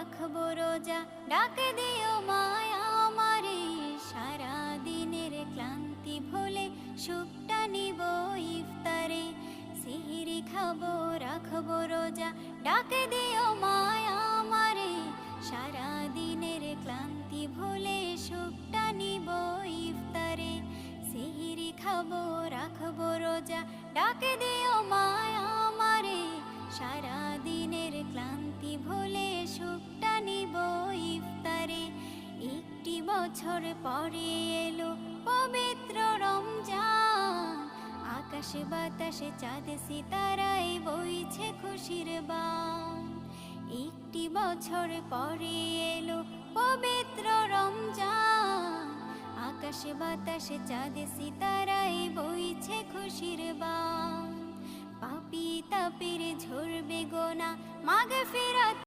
রাখবো রোজা, ডাকে দিও মায়া আমারে। সারা দিনের ক্লান্তি ভুলে সুখটা নিব ইফতারে। সিহরি খাবো, রাখবো রোজা, ডাকে দিও মায়া আমারে। সারা দিনের ক্লান্তি ভুলে সুখটা নিব ইফতারে। সিহরি খাবো, রাখবো রোজা, ডাকে দিও মায়া আমারে। সারা দিনের ক্লান্তি ভুলে সুখটা নিব ইফতারে। একটি বছর পরে এলো পবিত্র রমজান। আকাশে বাতাসে চাঁদ সিতারায় বইছে খুশির বান। একটি বছর পরে এলো পবিত্র রমজান। আকাশে বাতাসে চাঁদ সিতারায় বইছে খুশির বান। পাপী তাপীর ঝরবে গোনা, মাগফিরাত